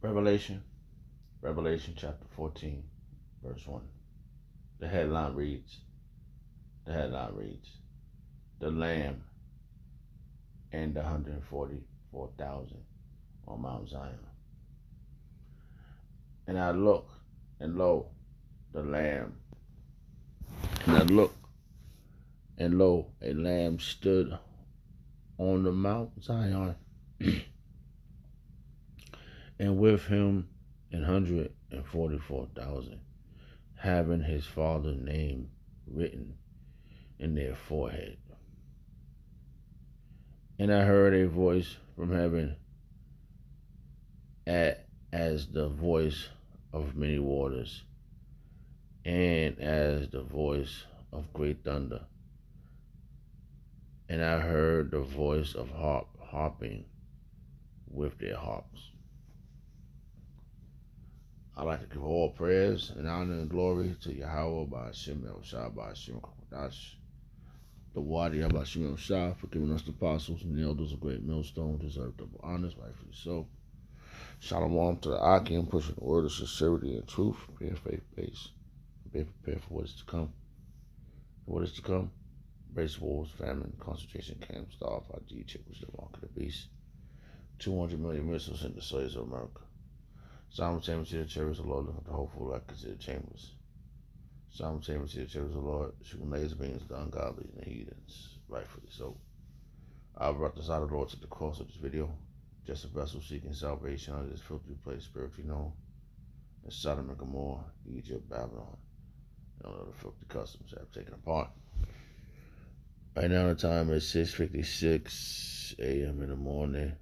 Revelation, Revelation chapter 14, verse 1. The headline reads, the headline reads, the Lamb and the 144,000 on Mount Zion. And I looked, and lo, the Lamb. And I looked, and lo, a Lamb stood on the Mount Zion, and with him 144,000, having his father's name written in their forehead. And I heard a voice from heaven as the voice of many waters, and as the voice of great thunder. And I heard the voice of harping with their harps. I'd like to give all prayers and honor and glory to Yahawashi, the Wadi Abashim Shah, for giving us the apostles and the elders of great millstone, deserve double honors, rightfully so. Shalom to the Akim, pushing the word of sincerity and truth, being faith-based, being prepared for what is to come. What is to come? Race wars, famine, concentration camps, starve, ID, chippers, the mark of the beast, 200 million missiles in the slaves of America. Simultaneously, the chariots of the Lord, the hopeful records of the chambers. Simultaneously, the chariots of the Lord, shooting laser beams at the ungodly and the heathens, rightfully so. I brought this out of the Lord to the cross of this video, just a vessel seeking salvation out of this filthy place, spiritually known as Sodom and Gomorrah, Egypt, Babylon, and all the filthy customs that have taken apart. Right now, the time is 6:56 a.m. in the morning,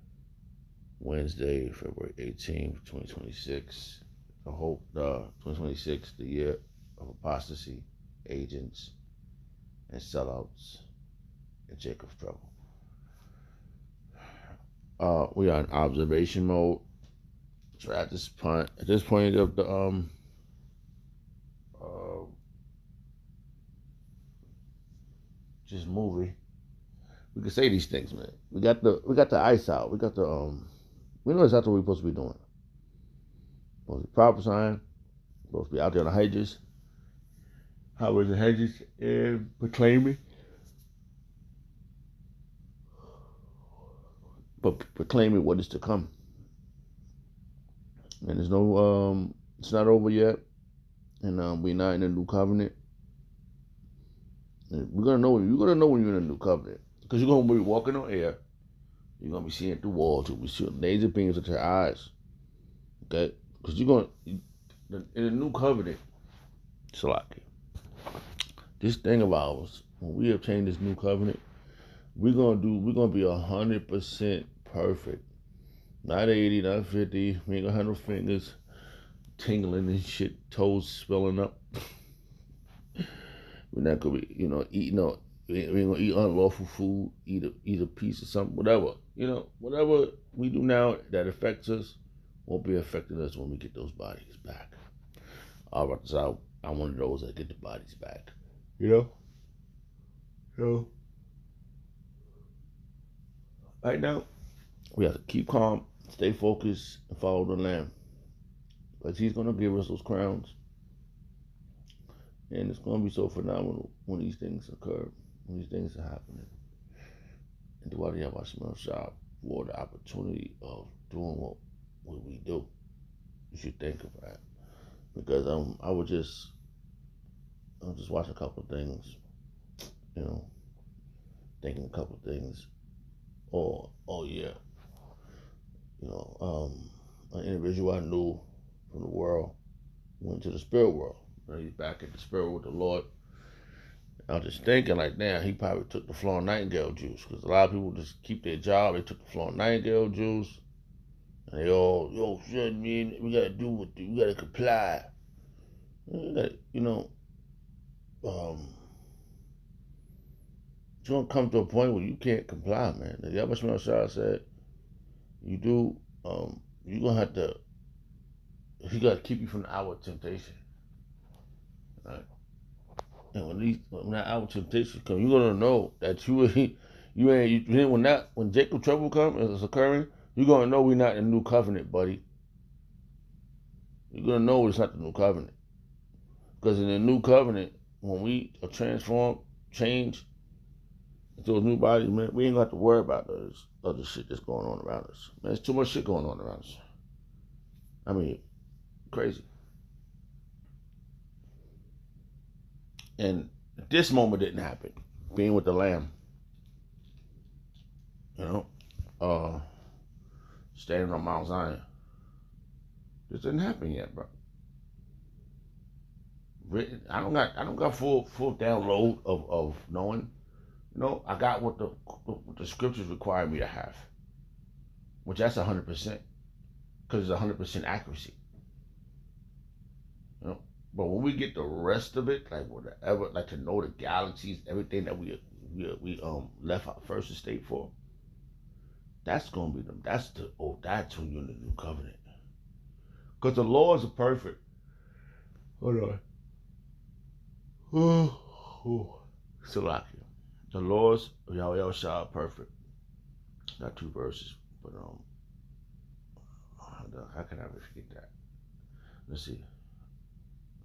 Wednesday, February 18th, 2026. I hope 2026, the year of apostasy, agents, and sellouts, and Jacob's trouble. We are in observation mode. So at this point of the just movie, we can say these things, man. We got the ice out. We got the we know exactly what we're supposed to be doing. Supposed to be prophesying, supposed to be out there on the hedges, highways and hedges, and proclaiming. But proclaiming what is to come. And there's no it's not over yet. And we're not in a new covenant. And you're gonna know when you're in a new covenant. Because you're gonna be walking on air. You're gonna be seeing through walls, you'll be seeing laser beams at your eyes. Okay? Because you're gonna in a new covenant, Salaki. This thing of ours, when we obtain this new covenant, we're gonna be 100% perfect. Not 80, not 50. We ain't gonna have no fingers tingling and shit, toes swelling up. We're not gonna be, eating up. We ain't gonna eat unlawful food, eat a piece of something, whatever. Whatever we do now that affects us won't be affecting us when we get those bodies back. I'm one of those that get the bodies back. Right now, we have to keep calm, stay focused, and follow the Lamb. Because he's going to give us those crowns. And it's going to be so phenomenal when these things occur, when these things are happening. And the Wadi Yahawashi shop for the opportunity of doing what we do. You should think of that. Because I was just watching a couple of things, thinking a couple of things. Oh yeah. An individual I knew from the world went to the spirit world. He's back in the spirit with the Lord. I was just thinking, like, damn, he probably took the Florence Nightingale juice, because a lot of people just keep their job. They took the Florence Nightingale juice, and they all, shit, man, we gotta do what we gotta comply. It's gonna come to a point where you can't comply, man. The Yahawashi Shah said, you're gonna have to. He gotta keep you from the hour of temptation. Right? And when that hour of temptation comes, you're gonna know that when Jacob trouble comes is occurring, you're gonna know we're not in the new covenant, buddy. You're gonna know it's not the new covenant. Because in the new covenant, when we are transformed, change into a new body, man, we ain't got to worry about this other shit that's going on around us. Man, there's too much shit going on around us. I mean, crazy. And this moment didn't happen. Being with the Lamb, you know, standing on Mount Zion. This didn't happen yet, bro. I don't got full download of knowing. You know, I got what the scriptures require me to have, which that's 100%, because it's 100% accuracy. You know, but when we get the rest of it, like whatever, like to know the galaxies, everything that we left our first estate for, that's gonna be them. That's when you're in the new covenant. Because the laws are perfect. Hold on. Salakia. The laws of Yahawashi are perfect. Got 2 verses, but how can I ever forget that? Let's see.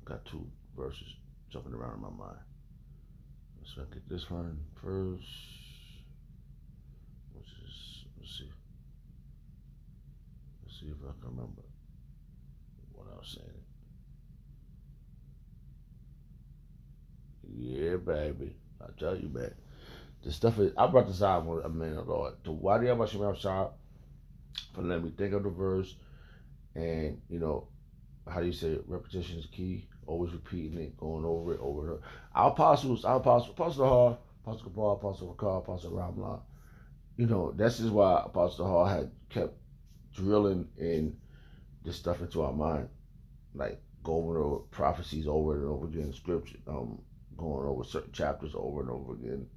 Got 2 verses jumping around in my mind. So I get this one first. Let's see if I can remember what I was saying. Yeah, baby. I tell you, man. The stuff is. I brought this out a minute, Lord. To why do you have my shop? For letting me think of the verse, and how do you say it? Repetition is key. Always repeating it, going over it, over and over. Our apostles, Apostle Hall, Apostle Paul, Apostle Rakar, Apostle Ramla. This is why Apostle Hall had kept drilling in this stuff into our mind, like going over prophecies over and over again, scripture, going over certain chapters over and over again.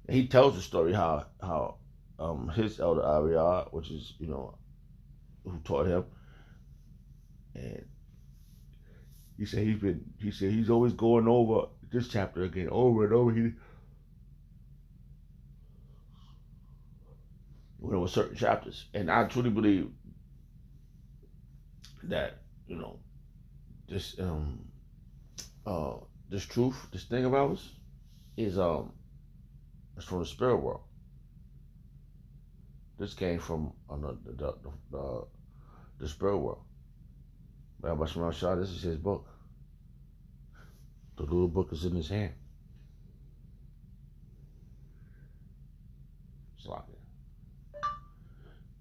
And he tells the story how his elder Ariah, which is who taught him, and he said he's always going over this chapter again, over and over. He went over certain chapters, and I truly believe that this this truth, this thing about us, is it's from the spirit world. This came from the spirit world. Rabbi Shmuel Shah, this is his book. The little book is in his hand.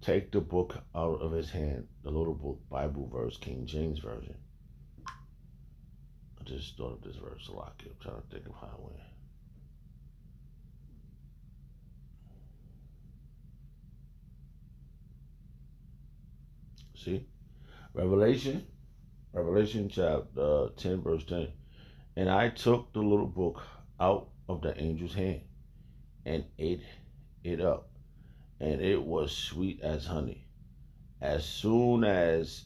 Take the book out of his hand, the little book, Bible verse, King James Version. I just thought of this verse, Salaki. I'm trying to think of how it went. See? Revelation chapter 10, verse 10. And I took the little book out of the angel's hand and ate it up, and it was sweet as honey. As soon as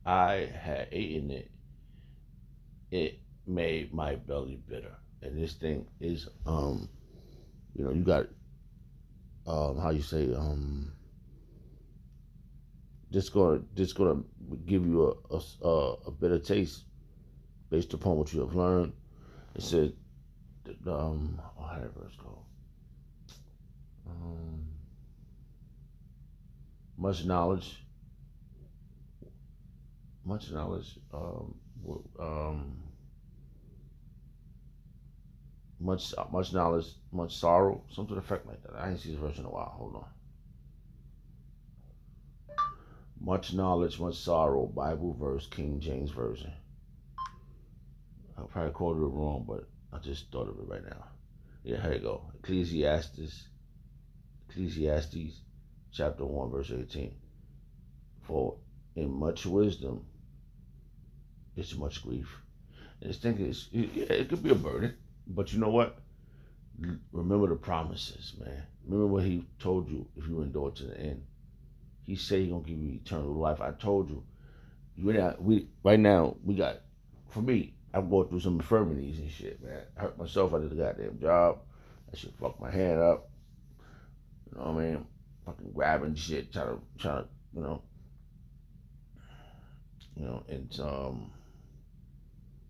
I had eaten it, it made my belly bitter. And this thing is, you got, how you say, just gonna give you a bitter taste based upon what you have learned. It said, how did that verse go? Much knowledge, much knowledge, much knowledge, much sorrow, something to the effect like that. I ain't seen this verse in a while. Hold on. Much knowledge, much sorrow, Bible verse, King James Version. I probably quoted it wrong, but I just thought of it right now. Yeah, here you go. Ecclesiastes chapter 1, verse 18. For in much wisdom is much grief. And this thing is, it could be a burden, but you know what? Remember the promises, man. Remember what he told you if you endure to the end. He said he's gonna give you eternal life. I told you. Right now we got. For me, I'm going through some infirmities and shit, man. I hurt myself out of the goddamn job. That shit fucked my hand up. You know what I mean? Fucking grabbing shit, trying to, And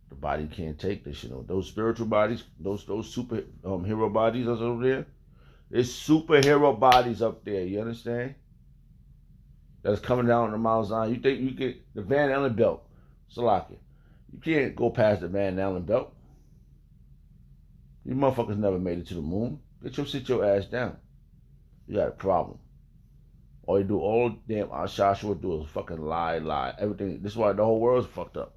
the body can't take this. Those spiritual bodies, those super hero bodies that's over there. There's superhero bodies up there. You understand? That's coming down the Mount Zion. You think you get the Van Allen belt, Salaki? You can't go past the Van Allen belt. You motherfuckers never made it to the moon. Sit your ass down. You got a problem. All you do, all damn Joshua do is fucking lie. Everything. This is why the whole world's fucked up.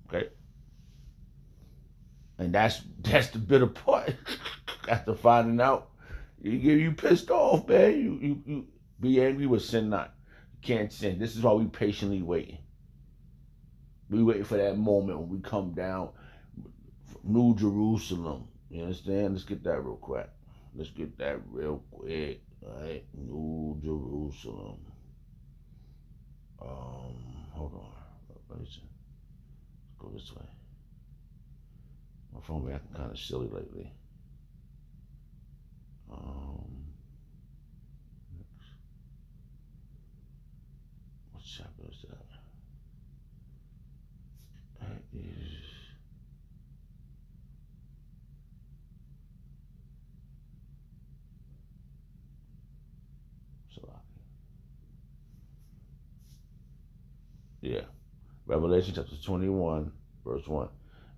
Okay? And that's the bitter part. After finding out, you pissed off, man. You be angry with sin not. You can't sin. This is why we patiently waiting. We waiting for that moment when we come down New Jerusalem. You understand? Let's get that real quick. All right, New Jerusalem. Hold on. Let's go this way. My phone been acting kind of silly lately. What chapter is that? That is yeah. Revelation chapter 21, verse 1.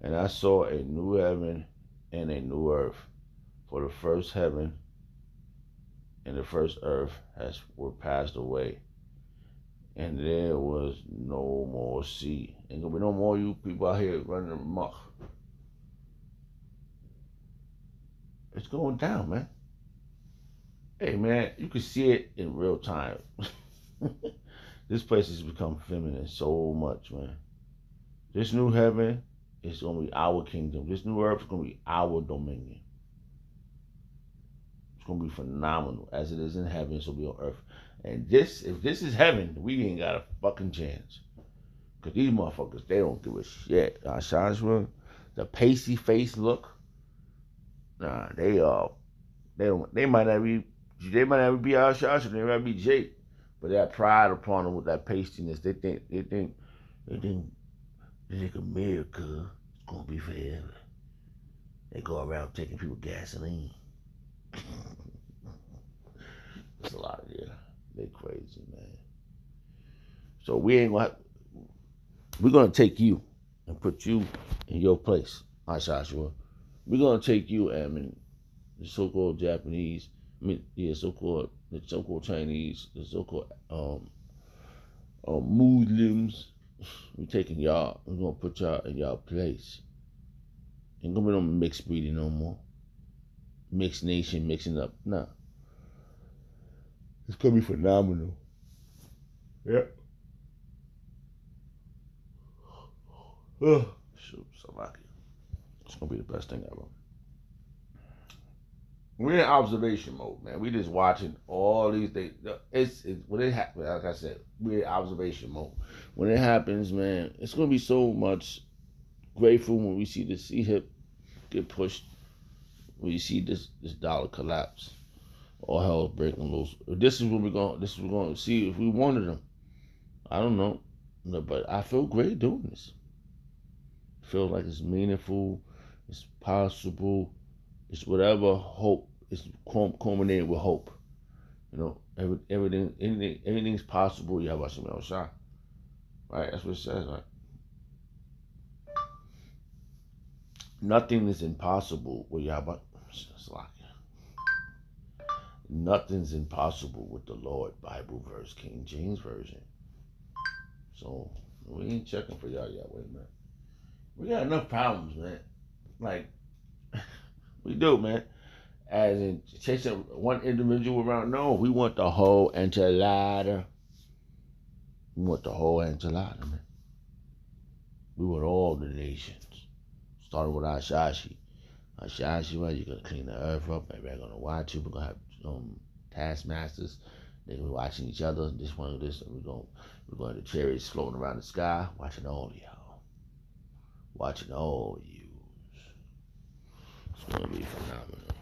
And I saw a new heaven and a new earth, for the first heaven and the first earth were passed away, and there was no more sea. Ain't gonna be no more you people out here running amok. It's going down, man. Hey, man, you can see it in real time. This place has become feminine so much, man. This new heaven is going to be our kingdom. This new earth is going to be our dominion. It's going to be phenomenal. As it is in heaven, it's going to be on earth. And if this is heaven, we ain't got a fucking chance. Because these motherfuckers, they don't give a shit. Joshua, the pasty face look. Nah, they might not be our Joshua, they might be Jake. But that pride upon them with that pastiness, they think America is gonna be forever. They go around taking people gasoline. It's a lot of they crazy, man. So we're gonna take you and put you in your place, Joshua. We're gonna take you, the so-called Japanese, the so-called Chinese, the so-called Muslims. We're taking y'all. We're gonna put y'all in y'all place. Ain't gonna be no mixed breeding no more. Mixed nation mixing up. Nah. It's gonna be phenomenal. Yep. Shoot, somebody. It's gonna be the best thing ever. We're in observation mode, man. We just watching all these things. It's when it happens. Like I said, we're in observation mode. When it happens, man, it's gonna be so much grateful when we see the C-hip get pushed. When you see this dollar collapse, all hell breaking loose. This is what we're going to see if we wanted them. I don't know, but I feel great doing this. I feel like it's meaningful. It's possible. It's whatever hope. It's culminated with hope. Everything's possible. Yahawashi Shah. Right? That's what it says, right? Nothing is impossible with Yahawashi. Nothing's impossible with the Lord. Bible verse, King James Version. So we ain't checking for y'all yet. Wait a minute. We got enough problems, man. Like, we do, man. As in chasing one individual around. No, we want the whole enchilada. We want the whole enchilada, man. We want all the nations. Starting with Ashashi. Ashashi, well, you're going to clean the earth up. Everybody's going to watch you. We're going to have taskmasters. They're going to be watching each other. This one, this. We're going to chariots floating around the sky. Watching all y'all. Watching all you. It's going to be phenomenal.